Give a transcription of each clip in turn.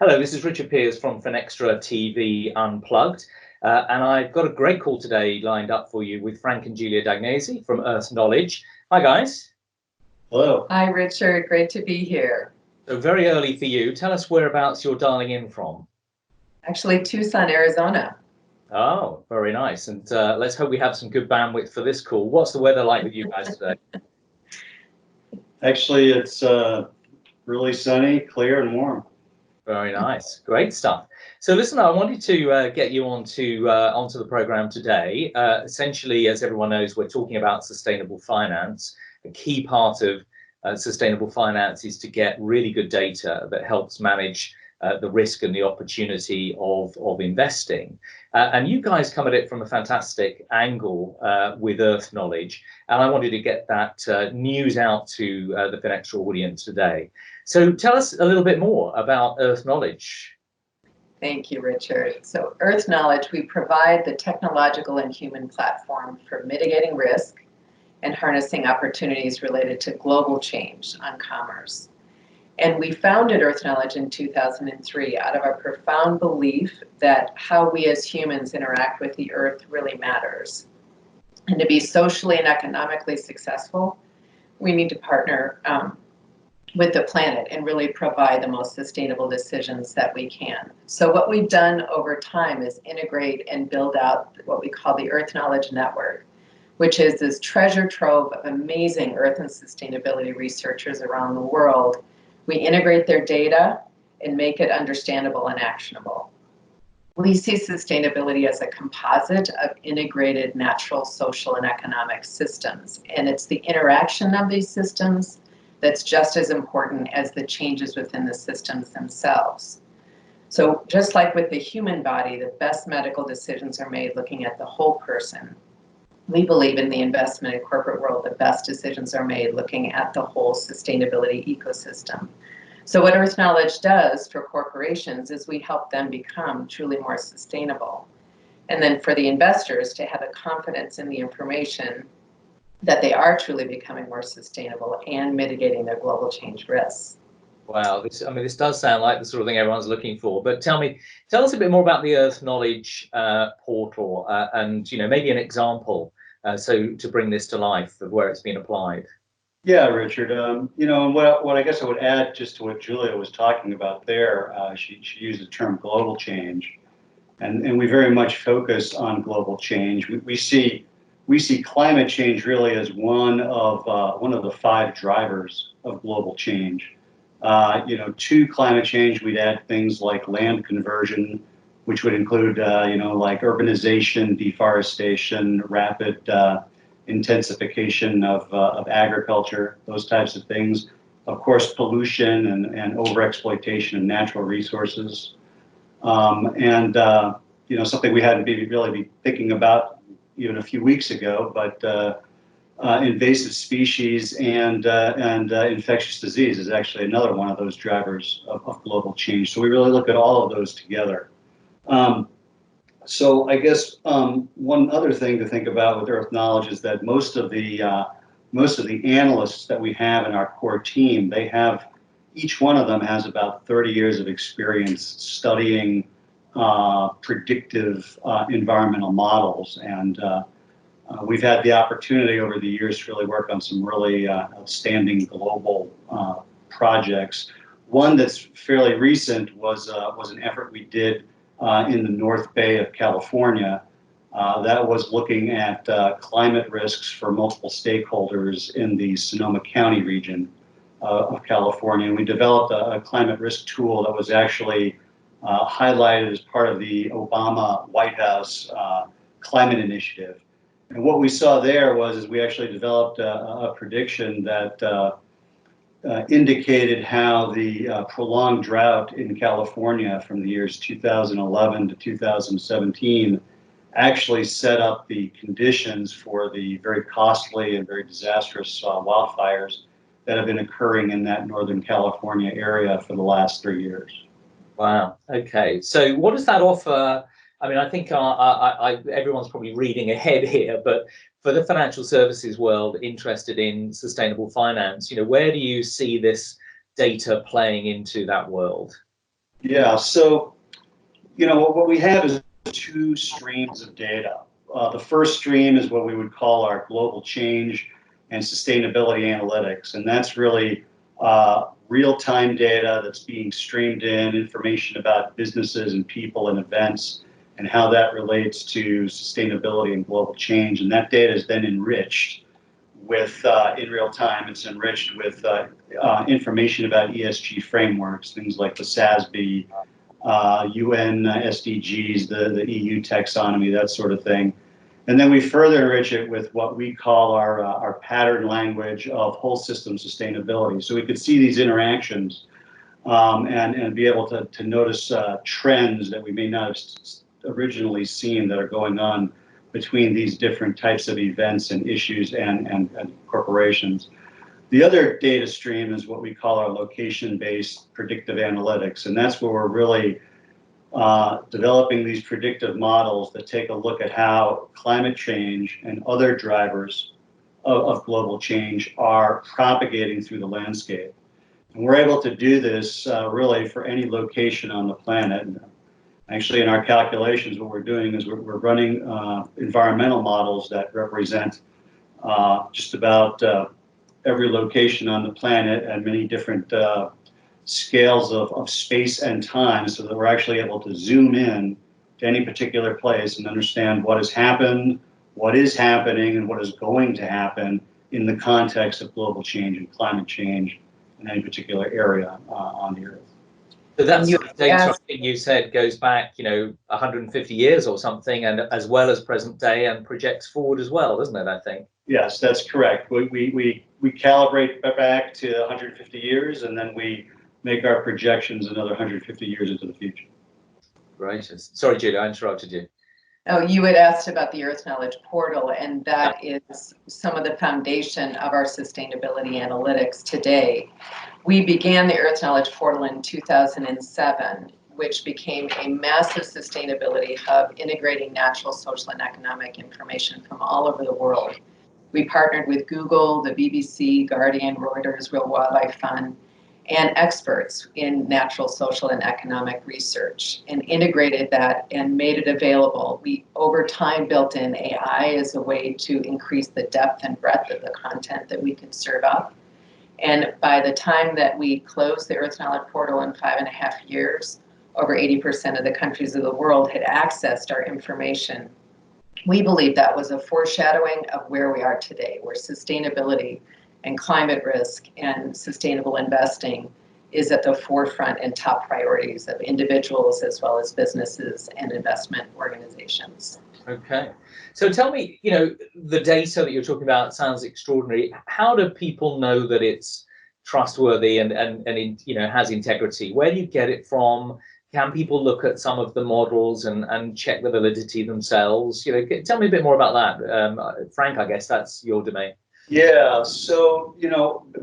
Hello, this is Richard Pears from Finextra TV Unplugged, and I've got a great call today lined up for you with Frank and Julia Dagnese from Earth Knowledge. Hi, guys. Hello. Hi, Richard. Great to be here. So very early for you. Tell us whereabouts you're dialing in from. Actually, Tucson, Arizona. Oh, very nice. And let's hope we have some good bandwidth for this call. What's the weather like with you guys today? Actually, it's really sunny, clear, and warm. Very nice. Great stuff. So listen, I wanted to get you onto the program today. Essentially, as everyone knows, we're talking about sustainable finance. A key part of sustainable finance is to get really good data that helps manage the risk and the opportunity of investing. And you guys come at it from a fantastic angle with Earth Knowledge. And I wanted to get that news out to the Finextra audience today. So tell us a little bit more about Earth Knowledge. Thank you, Richard. So Earth Knowledge, we provide the technological and human platform for mitigating risk and harnessing opportunities related to global change on commerce. And we founded Earth Knowledge in 2003 out of our profound belief that how we as humans interact with the Earth really matters. And to be socially and economically successful, we need to partner with the planet and really provide the most sustainable decisions that we can. So what we've done over time is integrate and build out what we call the Earth Knowledge Network, which is this treasure trove of amazing Earth and sustainability researchers around the world. We integrate their data and make it understandable and actionable. We see sustainability as a composite of integrated natural, social, and economic systems. And it's the interaction of these systems that's just as important as the changes within the systems themselves. So just like with the human body, the best medical decisions are made looking at the whole person. We believe in the investment and corporate world, the best decisions are made looking at the whole sustainability ecosystem. So what Earth Knowledge does for corporations is we help them become truly more sustainable. And then for the investors to have a confidence in the information that they are truly becoming more sustainable and mitigating their global change risks. Wow, this does sound like the sort of thing everyone's looking for. But tell us a bit more about the Earth Knowledge portal and maybe an example so to bring this to life of where it's been applied. Yeah, Richard. What I guess I would add just to what Julia was talking about there, she used the term global change, and we very much focus on global change. We see climate change really as one of the 5 drivers of global change. To climate change, we'd add things like land conversion, which would include, like urbanization, deforestation, rapid intensification of agriculture, those types of things. Of course, pollution and overexploitation of natural resources. Something we hadn't really been thinking about even a few weeks ago, but invasive species and infectious disease is actually another one of those drivers of global change. So we really look at all of those together. So I guess one other thing to think about with Earth Knowledge is that most of the analysts that we have in our core team, each one of them has about 30 years of experience studying predictive environmental models, and we've had the opportunity over the years to really work on some really outstanding global projects. One that's fairly recent was an effort we did in the North Bay of California that was looking at climate risks for multiple stakeholders in the Sonoma County region of California. And we developed a climate risk tool that was actually highlighted as part of the Obama White House climate initiative. And what we saw there was we actually developed a prediction that indicated how the prolonged drought in California from the years 2011 to 2017 actually set up the conditions for the very costly and very disastrous wildfires that have been occurring in that Northern California area for the last 3 years. Wow. Okay. So what does that offer? I mean, I think everyone's probably reading ahead here, but for the financial services world interested in sustainable finance, where do you see this data playing into that world? Yeah, so, what we have is two streams of data. The first stream is what we would call our global change and sustainability analytics, and that's really real-time data that's being streamed in, information about businesses and people and events, and how that relates to sustainability and global change. And that data is then enriched with, in real time, it's enriched with information about ESG frameworks, things like the SASB, UN SDGs, the EU taxonomy, that sort of thing. And then we further enrich it with what we call our pattern language of whole system sustainability. So we could see these interactions and be able to notice trends that we may not have originally seen that are going on between these different types of events and issues and corporations. The other data stream is what we call our location-based predictive analytics, and that's where we're really developing these predictive models that take a look at how climate change and other drivers of global change are propagating through the landscape. And we're able to do this really for any location on the planet. Actually, in our calculations, what we're doing is we're running environmental models that represent just about every location on the planet and many different scales of space and time, so that we're actually able to zoom in to any particular place and understand what has happened, what is happening, and what is going to happen in the context of global change and climate change in any particular area on the Earth. So that's data you said goes back, 150 years or something, and as well as present day, and projects forward as well, doesn't it? I think. Yes, that's correct. We calibrate back to 150 years, and then we make our projections another 150 years into the future. Right. Sorry, Julie, I interrupted you. Oh, you had asked about the Earth Knowledge Portal, and that is some of the foundation of our sustainability analytics today. We began the Earth Knowledge Portal in 2007, which became a massive sustainability hub integrating natural, social, and economic information from all over the world. We partnered with Google, the BBC, Guardian, Reuters, World Wildlife Fund, and experts in natural, social, and economic research, and integrated that and made it available. We, over time, built in AI as a way to increase the depth and breadth of the content that we could serve up. And by the time that we closed the Earth Knowledge Portal in 5.5 years, over 80% of the countries of the world had accessed our information. We believe that was a foreshadowing of where we are today, where sustainability and climate risk and sustainable investing is at the forefront and top priorities of individuals as well as businesses and investment organizations. Okay. So tell me, the data that you're talking about sounds extraordinary. How do people know that it's trustworthy and has integrity? Where do you get it from? Can people look at some of the models and check the validity themselves? Tell me a bit more about that. Frank, I guess that's your domain. Yeah, so,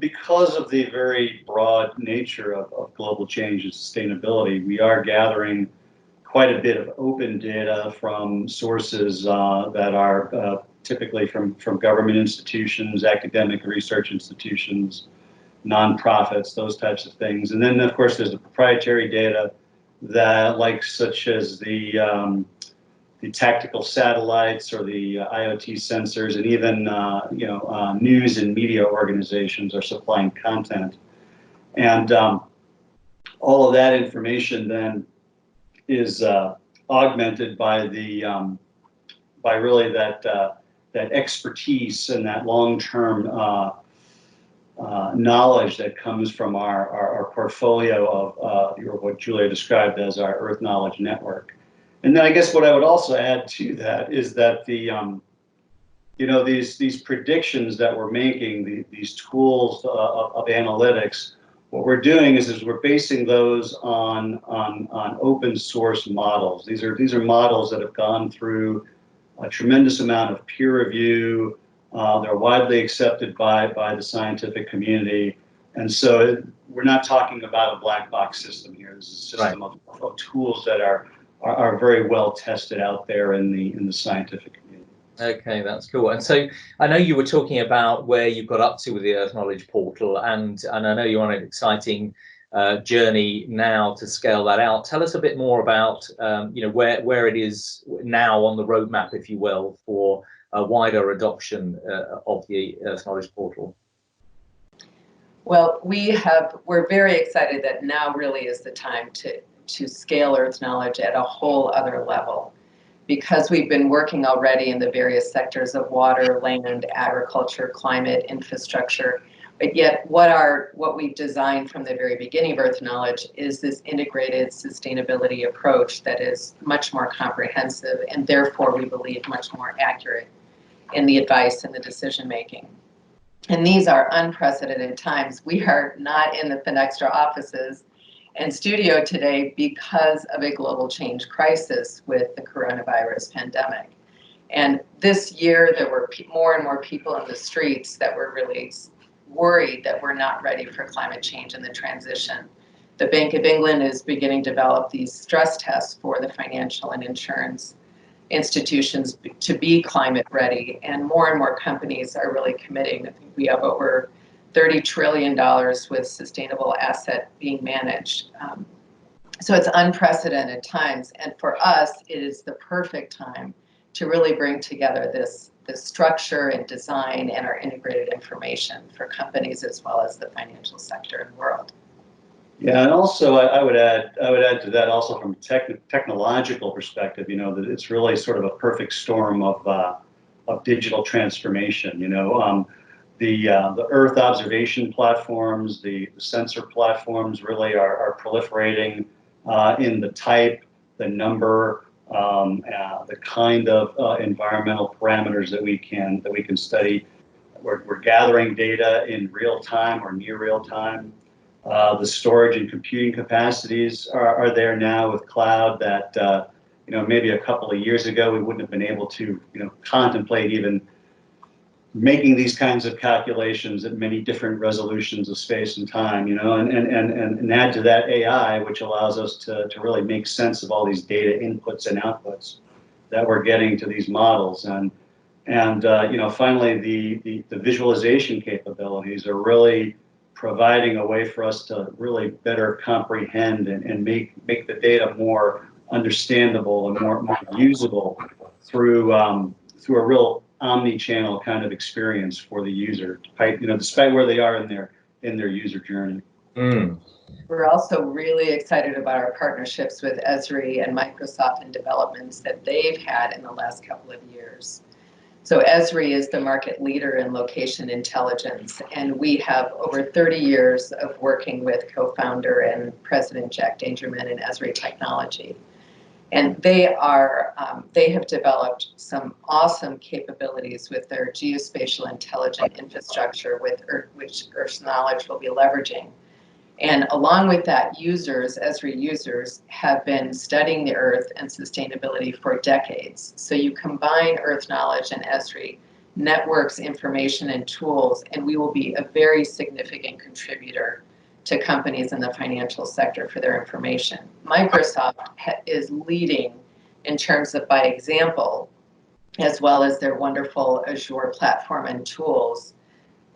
because of the very broad nature of global change and sustainability, we are gathering quite a bit of open data from sources that are typically from government institutions, academic research institutions, nonprofits, those types of things. And then, of course, there's the proprietary data that, such as the tactical satellites or the IoT sensors, and even news and media organizations are supplying content, and all of that information then is augmented by the really that expertise and that long-term knowledge that comes from our portfolio of what Julia described as our Earth Knowledge Network. And then I guess what I would also add to that is that the these predictions that we're making, these tools of analytics, what we're doing is we're basing those on open source models. These are models that have gone through a tremendous amount of peer review. They're widely accepted by the scientific community, and so we're not talking about a black box system here. This is a system of tools that are very well tested out there in the scientific community. Okay, that's cool. And so I know you were talking about where you got up to with the Earth Knowledge Portal, and I know you're on an exciting journey now to scale that out. Tell us a bit more about where it is now on the roadmap, if you will, for a wider adoption of the Earth Knowledge Portal. Well, we're very excited that now really is the time to scale Earth Knowledge at a whole other level, because we've been working already in the various sectors of water, land, agriculture, climate, infrastructure. But yet what we've designed from the very beginning of Earth Knowledge is this integrated sustainability approach that is much more comprehensive and therefore we believe much more accurate in the advice and the decision making. And these are unprecedented times. We are not in the Finextra offices and studio today because of a global change crisis with the coronavirus pandemic. And this year there were more and more people in the streets that were really worried that we're not ready for climate change and the transition. The Bank of England is beginning to develop these stress tests for the financial and insurance institutions to be climate ready, and more companies are really committing. I think we have over $30 trillion with sustainable asset being managed. So it's unprecedented times, and for us it is the perfect time to really bring together this structure and design and our integrated information for companies as well as the financial sector and world. Yeah, and also I would add to that also from a technological perspective, that it's really sort of a perfect storm of digital transformation. The Earth observation platforms, the sensor platforms really are proliferating in the type, the number, the kind of environmental parameters that we can study. We're gathering data in real time or near real time. The storage and computing capacities are there now with cloud that maybe a couple of years ago we wouldn't have been able to contemplate even making these kinds of calculations at many different resolutions of space and time, and add to that AI, which allows us to really make sense of all these data inputs and outputs that we're getting to these models. And finally, the visualization capabilities are really providing a way for us to really better comprehend and make the data more understandable and more usable through a real omni-channel kind of experience for the user, despite where they are in their user journey. Mm. We're also really excited about our partnerships with Esri and Microsoft and developments that they've had in the last couple of years. So Esri is the market leader in location intelligence, and we have over 30 years of working with co-founder and President Jack Dangerman in Esri Technology. And they have developed some awesome capabilities with their geospatial intelligent infrastructure which Earth Knowledge will be leveraging. And along with that, Esri users have been studying the Earth and sustainability for decades. So you combine Earth Knowledge and Esri, networks, information, and tools, and we will be a very significant contributor to companies in the financial sector for their information. Microsoft is leading in terms of by example, as well as their wonderful Azure platform and tools.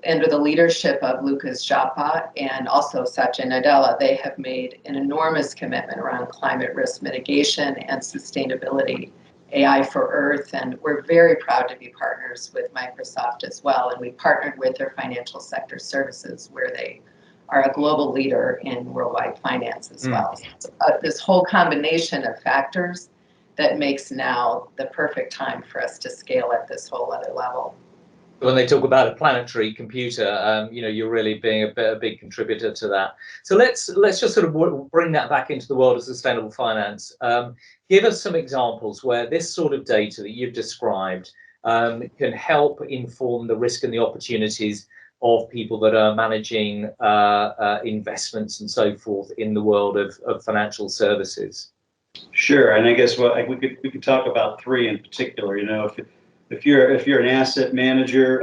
Under the leadership of Lucas Japa and also Satya Nadella, they have made an enormous commitment around climate risk mitigation and sustainability, AI for Earth, and we're very proud to be partners with Microsoft as well. And we partnered with their financial sector services, where they are a global leader in worldwide finance as well. So, this whole combination of factors that makes now the perfect time for us to scale at this whole other level. When they talk about a planetary computer, you're really being a big contributor to that. So let's just sort of bring that back into the world of sustainable finance. Give us some examples where this sort of data that you've described can help inform the risk and the opportunities of people that are managing investments and so forth in the world of financial services. Sure, and I guess we could talk about three in particular. If you're an asset manager,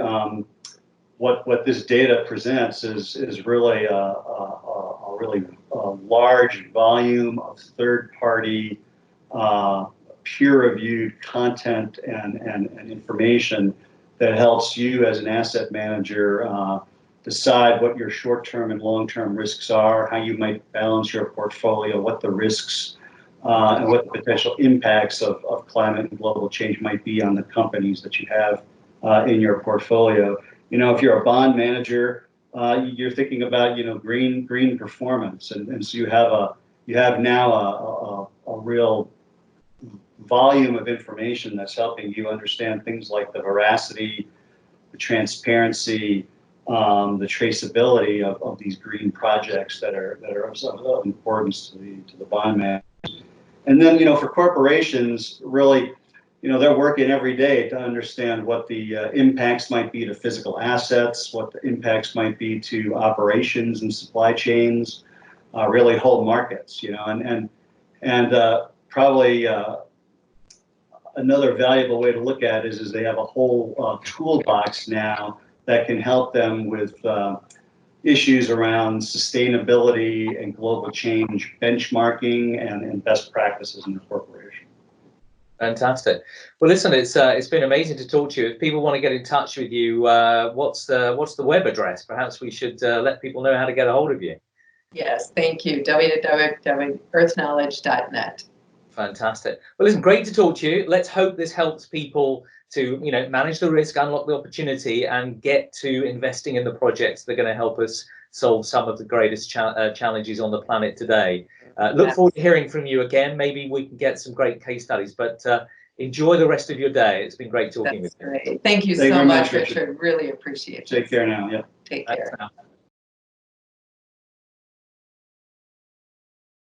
what this data presents is really a large volume of third-party, peer-reviewed content and information that helps you as an asset manager decide what your short-term and long-term risks are, how you might balance your portfolio, what the risks and what the potential impacts of climate and global change might be on the companies that you have in your portfolio. You know, if you're a bond manager, you're thinking about, you know, green performance, and so you have now a real volume of information that's helping you understand things like the veracity, the transparency, the traceability of these green projects that are of importance to the bond manager. And then, you know, for corporations, really, you know, they're working every day to understand what the impacts might be to physical assets, what the impacts might be to operations and supply chains, really whole markets, you know, and probably another valuable way to look at it is they have a whole toolbox now that can help them with issues around sustainability and global change benchmarking and best practices in the corporation. Fantastic. Well, listen, it's been amazing to talk to you. If people want to get in touch with you, what's the web address? Perhaps we should let people know how to get a hold of you. Yes, thank you. www.earthknowledge.net. Fantastic. Well, listen, great to talk to you. Let's hope this helps people to, you know, manage the risk, unlock the opportunity, and get to investing in the projects that are going to help us solve some of the greatest challenges on the planet today. Look forward to hearing from you again. Maybe we can get some great case studies, but enjoy the rest of your day. It's been great talking with you. That's great. Thank you so much, Richard. Really appreciate it. Take care now. Yeah. Take care.